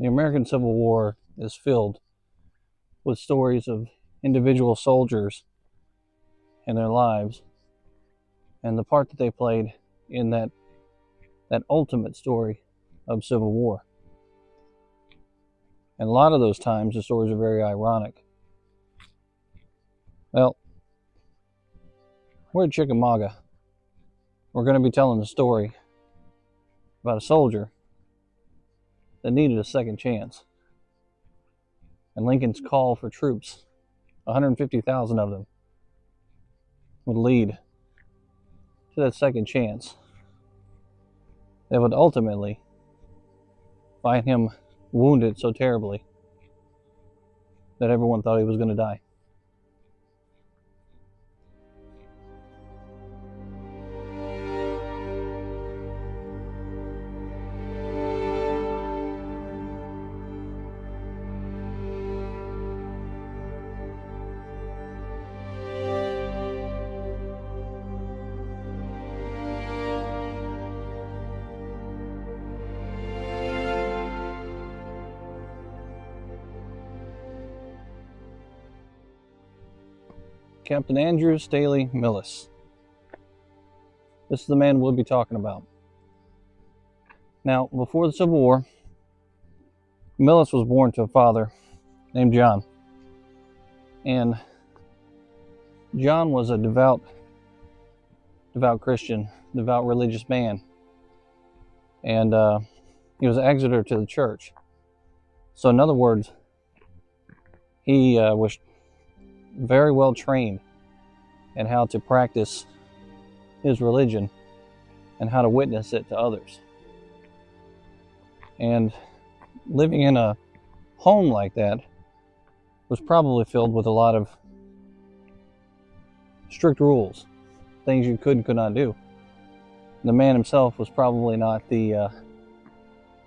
The American Civil War is filled with stories of individual soldiers and their lives and the part that they played in that ultimate story of Civil War. And a lot of those times the stories are very ironic. Well, we're at Chickamauga. We're going to be telling the story about a soldier that needed a second chance. And Lincoln's call for troops, 150,000 of them, would lead to that second chance that would ultimately find him wounded so terribly that everyone thought he was going to die. Captain Andrew Staley Millis. This is the man we'll be talking about. Now, before the Civil War, Millis was born to a father named John. And John was a devout Christian, devout religious man. And he was an exeter to the church. So in other words, he was very well trained in how to practice his religion and how to witness it to others. And living in a home like that was probably filled with a lot of strict rules, things you could and could not do. The man himself was probably not the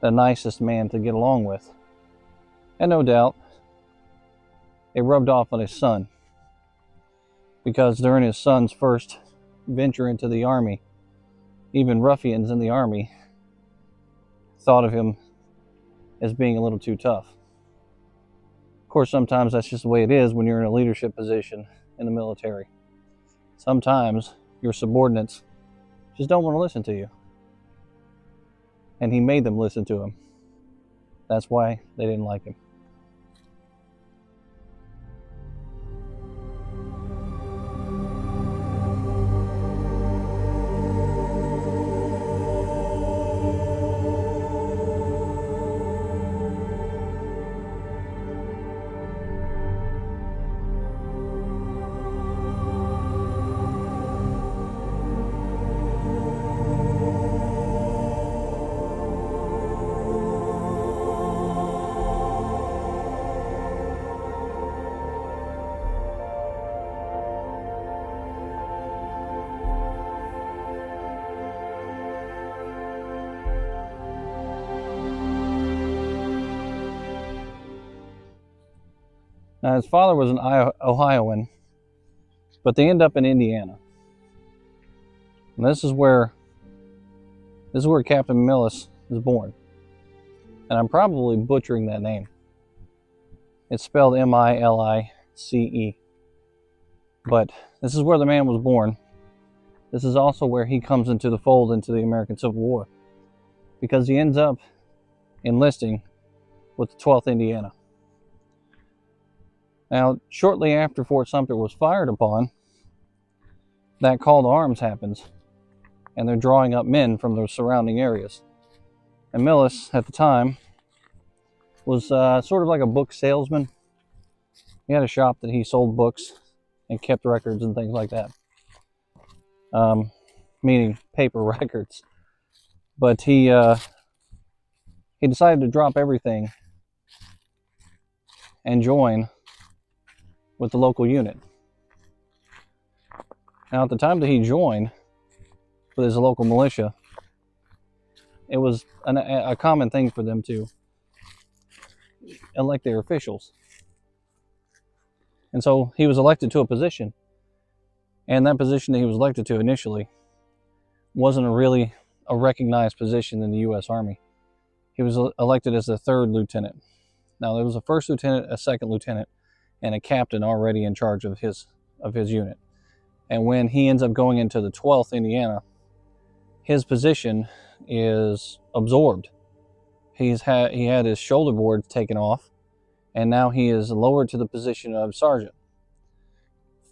nicest man to get along with. And no doubt, it rubbed off on his son, because during his son's first venture into the army, even ruffians in the army thought of him as being a little too tough. Of course, sometimes that's just the way it is when you're in a leadership position in the military. Sometimes your subordinates just don't want to listen to you. And he made them listen to him. That's why they didn't like him. Now, his father was an Ohioan, but they end up in Indiana. And this is where Captain Milice is born. And I'm probably butchering that name. It's spelled Milice. But this is where the man was born. This is also where he comes into the fold into the American Civil War, because he ends up enlisting with the 12th Indiana. Now, shortly after Fort Sumter was fired upon, that call to arms happens, and they're drawing up men from the surrounding areas. And Millis, at the time, was sort of like a book salesman. He had a shop that he sold books and kept records and things like that, meaning paper records. But he decided to drop everything and join with the local unit. Now, at the time that he joined with his local militia, it was a common thing for them to elect their officials. And so he was elected to a position, and that position that he was elected to initially wasn't really a recognized position in the U.S. Army. he was elected as the 3rd lieutenant. Now, there was a 1st lieutenant, a 2nd lieutenant, and a captain already in charge of his unit. And when he ends up going into the 12th Indiana, his position is absorbed. He had his shoulder boards taken off, and now he is lowered to the position of sergeant,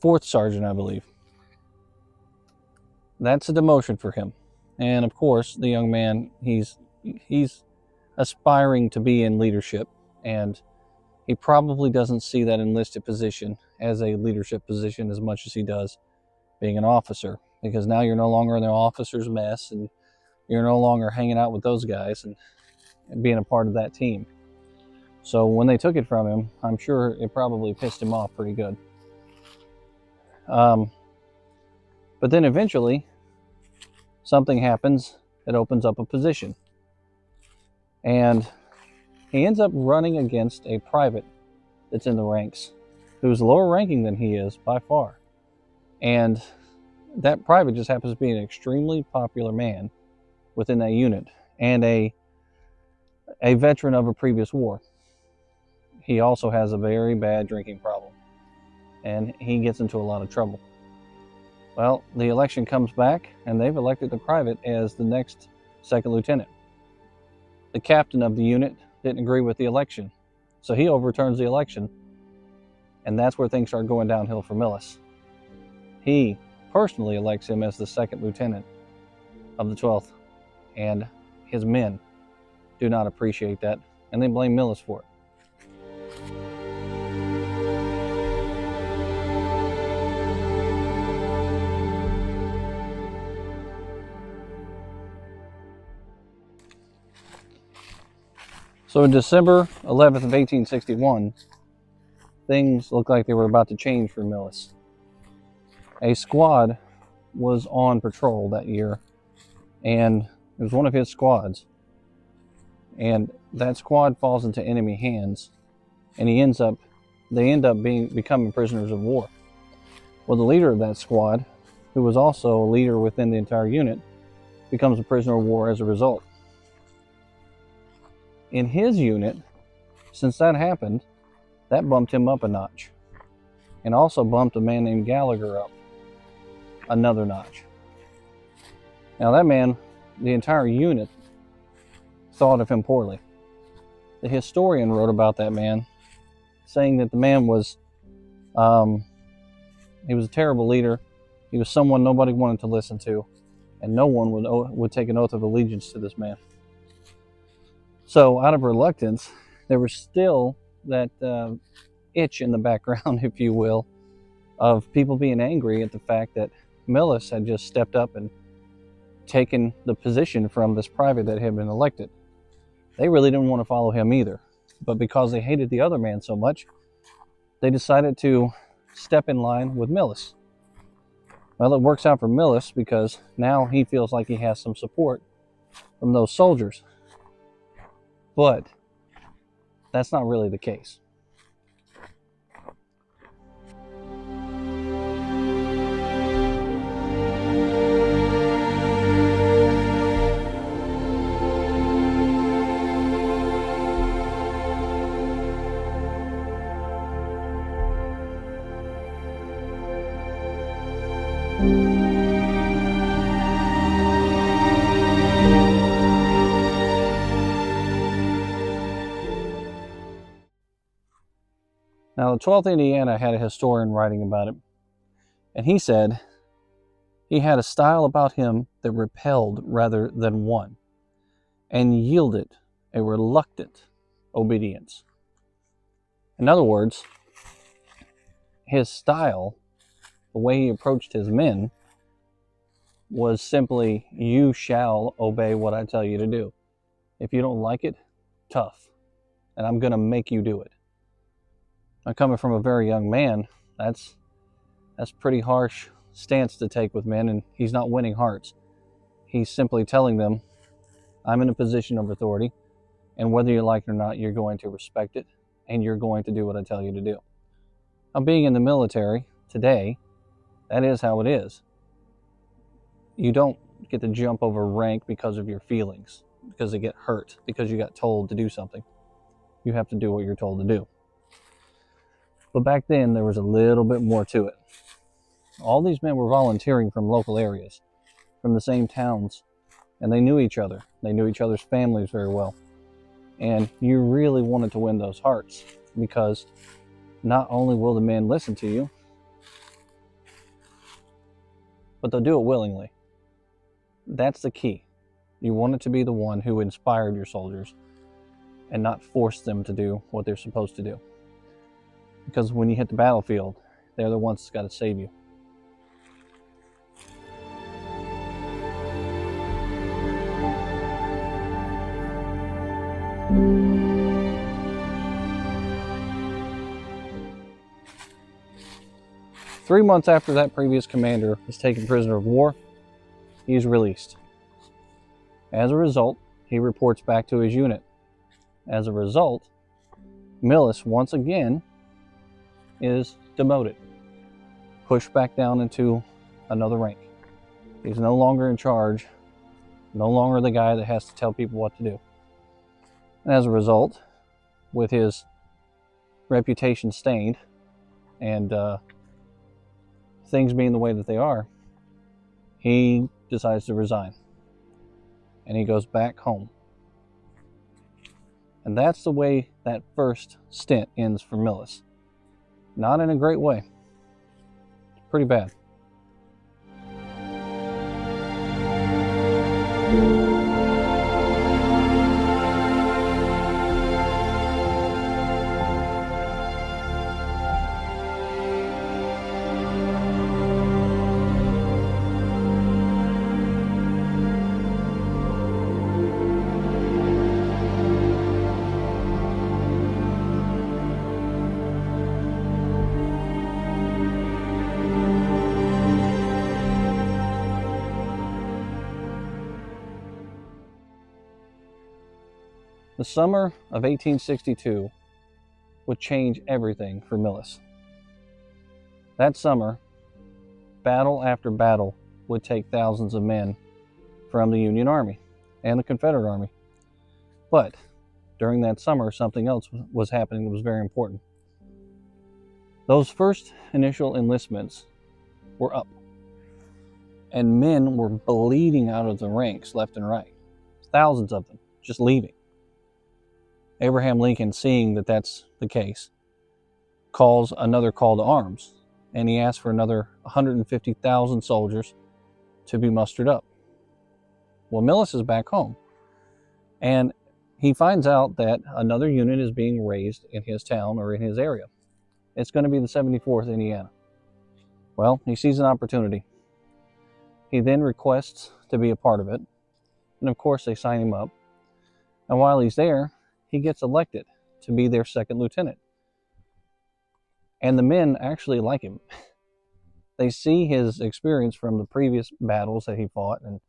4th sergeant, I believe. That's a demotion for him. And of course, the young man, he's aspiring to be in leadership, and he probably doesn't see that enlisted position as a leadership position as much as he does being an officer, because now you're no longer in the officer's mess, and you're no longer hanging out with those guys and being a part of that team. So when they took it from him, I'm sure it probably pissed him off pretty good. But then eventually, something happens that opens up a position. And he ends up running against a private that's in the ranks, who's lower ranking than he is by far. And that private just happens to be an extremely popular man within that unit, and a veteran of a previous war. He also has a very bad drinking problem, and he gets into a lot of trouble. Well, the election comes back, and they've elected the private as the next 2nd lieutenant. The captain of the unit didn't agree with the election, so he overturns the election, and that's where things start going downhill for Millis. He personally elects him as the 2nd lieutenant of the 12th, and his men do not appreciate that, and they blame Millis for it. So in December 11th of 1861, things looked like they were about to change for Millis. A squad was on patrol that year, and it was one of his squads. And that squad falls into enemy hands, and they end up becoming prisoners of war. Well, the leader of that squad, who was also a leader within the entire unit, becomes a prisoner of war as a result. In his unit, since that happened, that bumped him up a notch, and also bumped a man named Gallagher up another notch. Now that man, the entire unit thought of him poorly. The historian wrote about that man, saying that the man was, he was a terrible leader. He was someone nobody wanted to listen to, and no one would take an oath of allegiance to this man. So out of reluctance, there was still that itch in the background, if you will, of people being angry at the fact that Millis had just stepped up and taken the position from this private that had been elected. They really didn't want to follow him either, but because they hated the other man so much, they decided to step in line with Millis. Well, it works out for Millis because now he feels like he has some support from those soldiers. But that's not really the case. Now, the 12th Indiana had a historian writing about it, and he said he had a style about him that repelled rather than won, and yielded a reluctant obedience. In other words, his style, the way he approached his men, was simply, you shall obey what I tell you to do. If you don't like it, tough, and I'm going to make you do it. Now, coming from a very young man, that's pretty harsh stance to take with men, and he's not winning hearts. He's simply telling them, I'm in a position of authority, and whether you like it or not, you're going to respect it, and you're going to do what I tell you to do. Now, being in the military today, that is how it is. You don't get to jump over rank because of your feelings. because they get hurt because you got told to do something. You have to do what you're told to do. But back then, there was a little bit more to it. All these men were volunteering from local areas, from the same towns, and they knew each other. They knew each other's families very well. And you really wanted to win those hearts, because not only will the men listen to you, but they'll do it willingly. That's the key. You wanted to be the one who inspired your soldiers and not force them to do what they're supposed to do. Because when you hit the battlefield, they're the ones that's got to save you. Three months after that previous commander is taken prisoner of war, he's released. As a result, he reports back to his unit. As a result, Millis once again is demoted, pushed back down into another rank. He's no longer in charge, no longer the guy that has to tell people what to do. And as a result, with his reputation stained and things being the way that they are, he decides to resign. And he goes back home. And that's the way that first stint ends for Millis. Not in a great way. It's pretty bad. The summer of 1862 would change everything for Millis. That summer, battle after battle would take thousands of men from the Union Army and the Confederate Army. But during that summer, something else was happening that was very important. Those first initial enlistments were up, and men were bleeding out of the ranks left and right. Thousands of them just leaving. Abraham Lincoln, seeing that that's the case, calls another call to arms, and he asks for another 150,000 soldiers to be mustered up. Well, Millis is back home, and he finds out that another unit is being raised in his town or in his area. It's going to be the 74th Indiana. Well, he sees an opportunity. He then requests to be a part of it, and of course they sign him up. And while he's there, he gets elected to be their second lieutenant. And the men actually like him. They see his experience from the previous battles that he fought and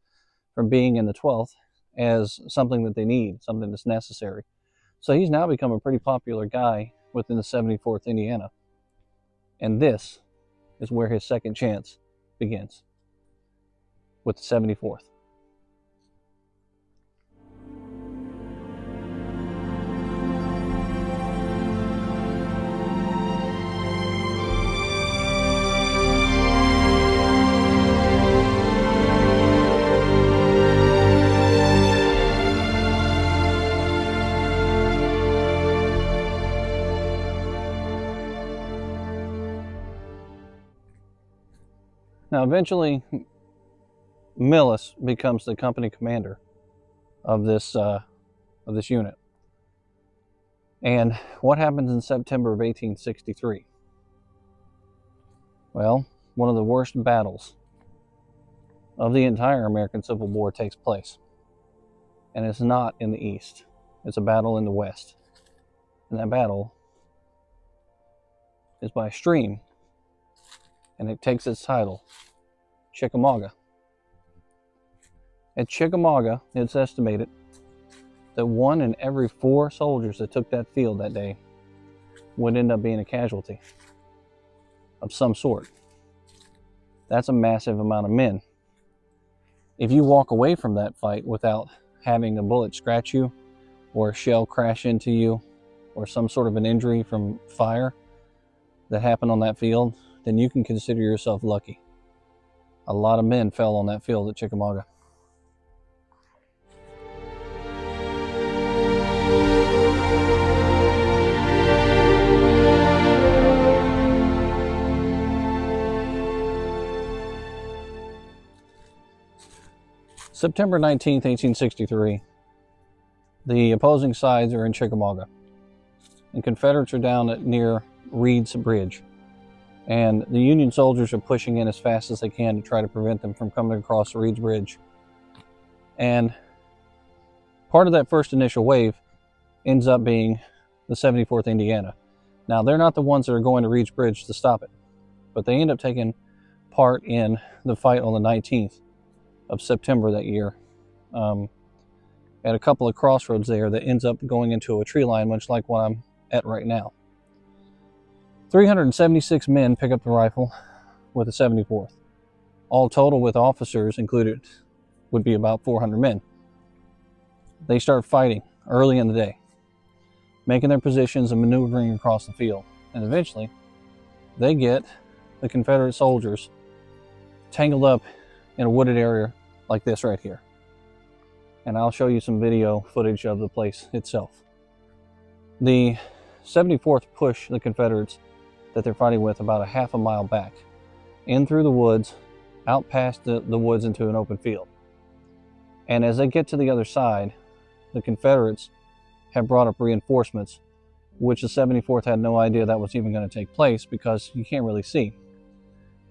from being in the 12th as something that they need, something that's necessary. So he's now become a pretty popular guy within the 74th Indiana. And this is where his second chance begins, with the 74th. Now, eventually, Millis becomes the company commander of this unit. And what happens in September of 1863? Well, one of the worst battles of the entire American Civil War takes place. And it's not in the East. It's a battle in the West. And that battle is by a stream. And it takes its title, Chickamauga. At Chickamauga, it's estimated that 1 in every 4 soldiers that took that field that day would end up being a casualty of some sort. That's a massive amount of men. If you walk away from that fight without having a bullet scratch you, or a shell crash into you, or some sort of an injury from fire that happened on that field, then you can consider yourself lucky. A lot of men fell on that field at Chickamauga. September 19th, 1863. The opposing sides are in Chickamauga, and Confederates are down near Reed's Bridge. And the Union soldiers are pushing in as fast as they can to try to prevent them from coming across Reed's Bridge. And part of that first initial wave ends up being the 74th Indiana. Now, they're not the ones that are going to Reed's Bridge to stop it, but they end up taking part in the fight on the 19th of September that year, at a couple of crossroads there that ends up going into a tree line, much like what I'm at right now. 376 men pick up the rifle with the 74th. All total, with officers included, would be about 400 men. They start fighting early in the day, making their positions and maneuvering across the field. And eventually, they get the Confederate soldiers tangled up in a wooded area like this right here. And I'll show you some video footage of the place itself. The 74th push the Confederates that they're fighting with about a half a mile back, in through the woods, out past the woods into an open field. And as they get to the other side, the Confederates have brought up reinforcements, which the 74th had no idea that was even going to take place, because you can't really see.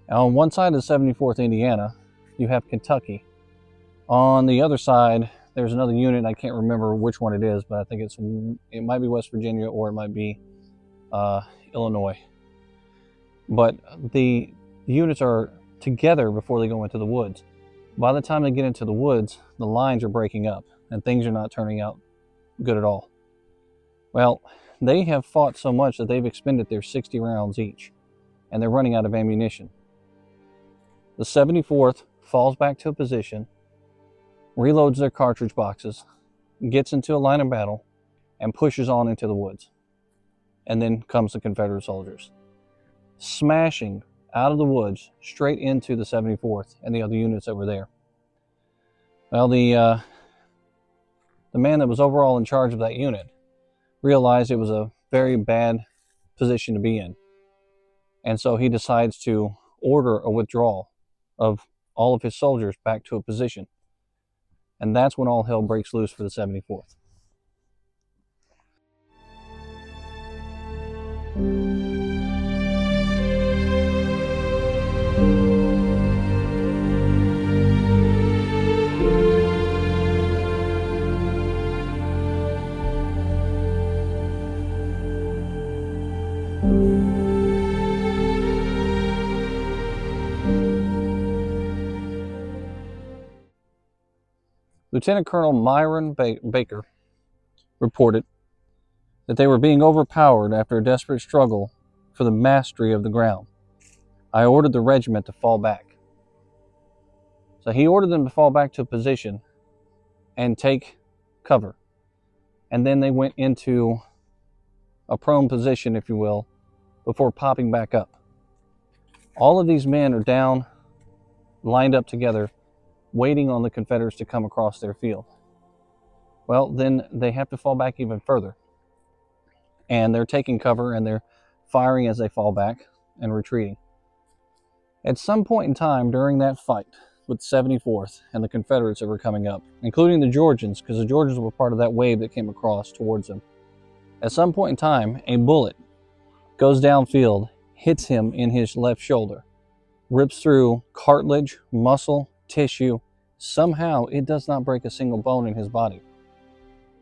Now, on one side of the 74th Indiana, you have Kentucky. On the other side, there's another unit. I can't remember which one it is, but I think it might be West Virginia, or it might be Illinois. But the units are together before they go into the woods. By the time they get into the woods, the lines are breaking up and things are not turning out good at all. Well, they have fought so much that they've expended their 60 rounds each, and they're running out of ammunition. The 74th falls back to a position, reloads their cartridge boxes, gets into a line of battle, and pushes on into the woods. And then comes the Confederate soldiers, smashing out of the woods straight into the 74th and the other units that were there. Well, the man that was overall in charge of that unit realized it was a very bad position to be in. And so he decides to order a withdrawal of all of his soldiers back to a position. And that's when all hell breaks loose for the 74th. Lieutenant Colonel Myron Baker reported that they were being overpowered after a desperate struggle for the mastery of the ground. I ordered the regiment to fall back. So he ordered them to fall back to a position and take cover. And then they went into a prone position, if you will, before popping back up. All of these men are down, lined up together, waiting on the Confederates to come across their field. Well, then they have to fall back even further. And they're taking cover and they're firing as they fall back and retreating. At some point in time during that fight with the 74th and the Confederates that were coming up, including the Georgians, because the Georgians were part of that wave that came across towards them, at some point in time, a bullet goes downfield, hits him in his left shoulder, rips through cartilage, muscle, tissue. Somehow it does not break a single bone in his body.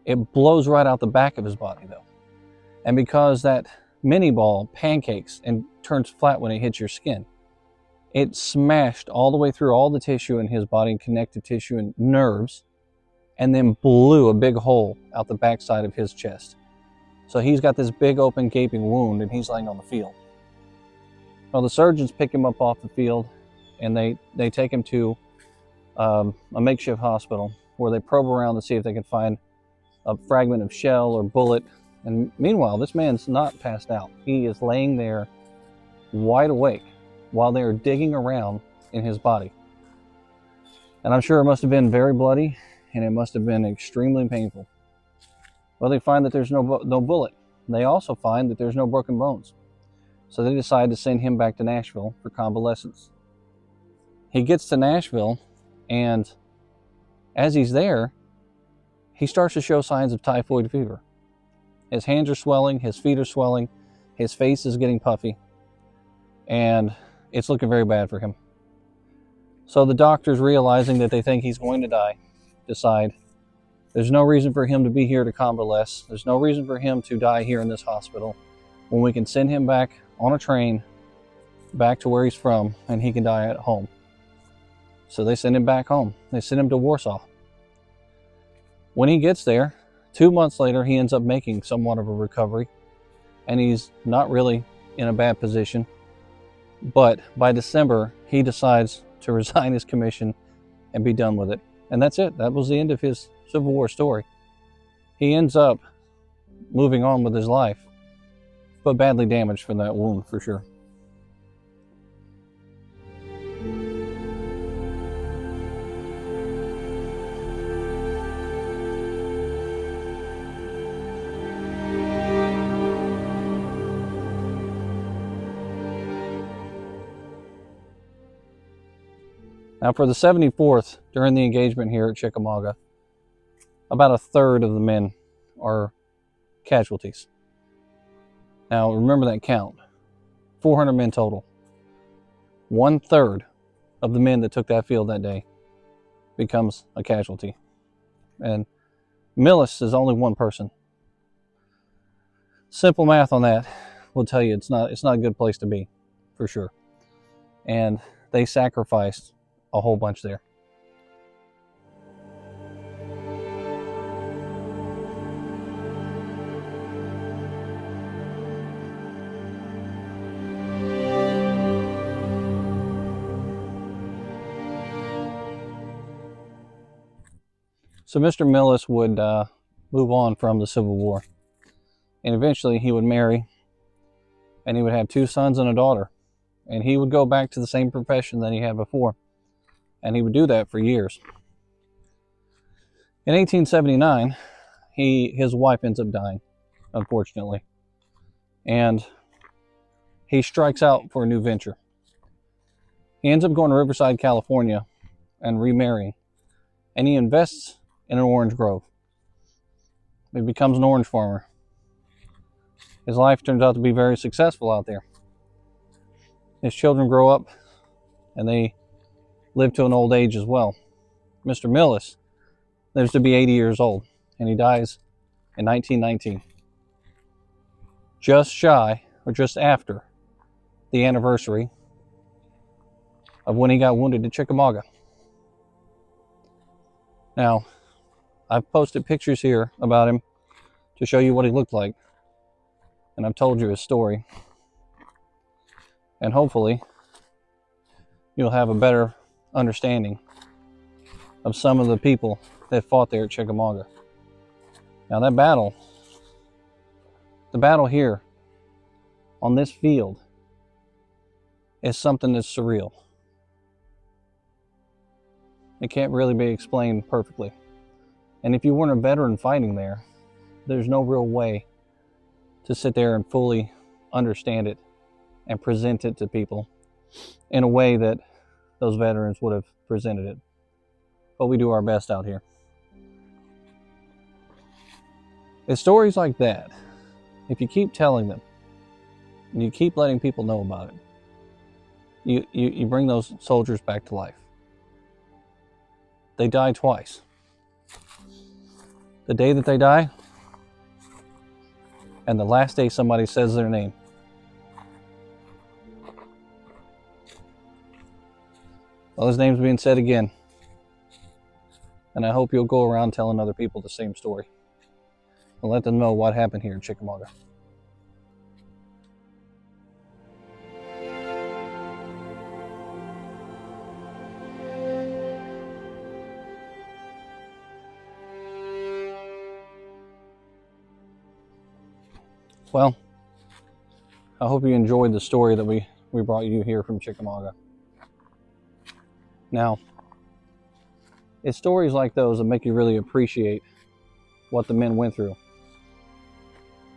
It blows right out the back of his body, though. And because that mini ball pancakes and turns flat when it hits your skin, it smashed all the way through all the tissue in his body, connective tissue and nerves, and then blew a big hole out the backside of his chest. So he's got this big open gaping wound and he's laying on the field. Well, the surgeons pick him up off the field and they take him to a makeshift hospital where they probe around to see if they can find a fragment of shell or bullet. And meanwhile, this man's not passed out. He is laying there wide awake while they are digging around in his body. And I'm sure it must have been very bloody, and it must have been extremely painful. Well, they find that there's no bullet. They also find that there's no broken bones. So they decide to send him back to Nashville for convalescence. He gets to Nashville, and as he's there, he starts to show signs of typhoid fever. His hands are swelling, his feet are swelling, his face is getting puffy, and it's looking very bad for him. So the doctors, realizing that they think he's going to die, decide there's no reason for him to be here to convalesce. There's no reason for him to die here in this hospital when we can send him back on a train back to where he's from, and he can die at home. So they send him back home. They send him to Warsaw. When he gets there, 2 months later, he ends up making somewhat of a recovery, and he's not really in a bad position. But by December, he decides to resign his commission and be done with it. And that's it. That was the end of his Civil War story. He ends up moving on with his life, but badly damaged from that wound for sure. Now for the 74th, during the engagement here at Chickamauga, about a third of the men are casualties. Now remember that count, 400 men total. 1/3 of the men that took that field that day becomes a casualty. And Millis is only one person. Simple math on that will tell you it's not a good place to be, for sure. And they sacrificed a whole bunch there. So Mr. Millis would move on from the Civil War, and eventually he would marry, and he would have 2 sons and a daughter, and he would go back to the same profession that he had before, and he would do that for years. In 1879, his wife ends up dying, unfortunately, and he strikes out for a new venture. He ends up going to Riverside, California, and remarrying, and he invests in an orange grove. He becomes an orange farmer. His life turns out to be very successful out there. His children grow up, and they live to an old age as well. Mr. Millis lives to be 80 years old, and he dies in 1919, just shy, or just after, the anniversary of when he got wounded at Chickamauga. Now, I've posted pictures here about him to show you what he looked like, and I've told you his story, and hopefully you'll have a better understanding of some of the people that fought there at Chickamauga. Now that battle, the battle here on this field, is something that's surreal. It can't really be explained perfectly. And if you weren't a veteran fighting there, there's no real way to sit there and fully understand it and present it to people in a way that those veterans would have presented it. But we do our best out here. It's stories like that, if you keep telling them, and you keep letting people know about it, you bring those soldiers back to life. They die twice. The day that they die, and the last day somebody says their name. Well, his name's being said again. And I hope you'll go around telling other people the same story, and let them know what happened here in Chickamauga. Well, I hope you enjoyed the story that we brought you here from Chickamauga. Now, it's stories like those that make you really appreciate what the men went through.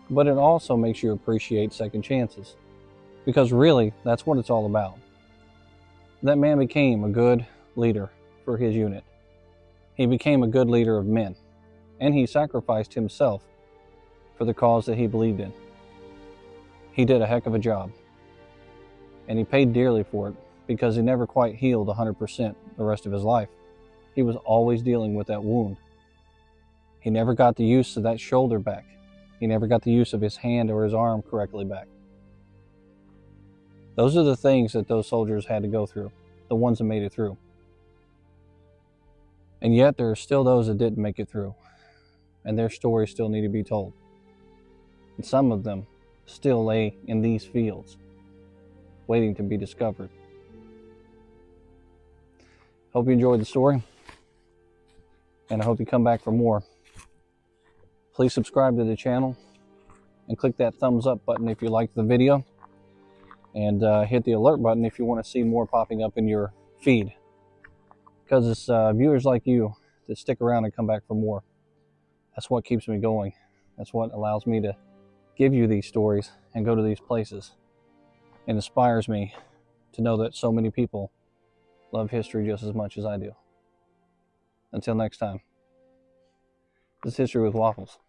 But it also makes you appreciate second chances. Because really, that's what it's all about. That man became a good leader for his unit. He became a good leader of men. And he sacrificed himself for the cause that he believed in. He did a heck of a job. And he paid dearly for it because he never quite healed 100% the rest of his life. He was always dealing with that wound. He never got the use of that shoulder back. He never got the use of his hand or his arm correctly back. Those are the things that those soldiers had to go through, the ones that made it through. And yet there are still those that didn't make it through, and their stories still need to be told. And some of them still lay in these fields, waiting to be discovered. Hope you enjoyed the story, and I hope you come back for more. Please subscribe to the channel and click that thumbs up button if you like the video, and hit the alert button if you want to see more popping up in your feed, because it's viewers like you that stick around and come back for more. That's what keeps me going. That's what allows me to give you these stories and go to these places, and inspires me to know that so many people love history just as much as I do. Until next time, this is History with Waffles.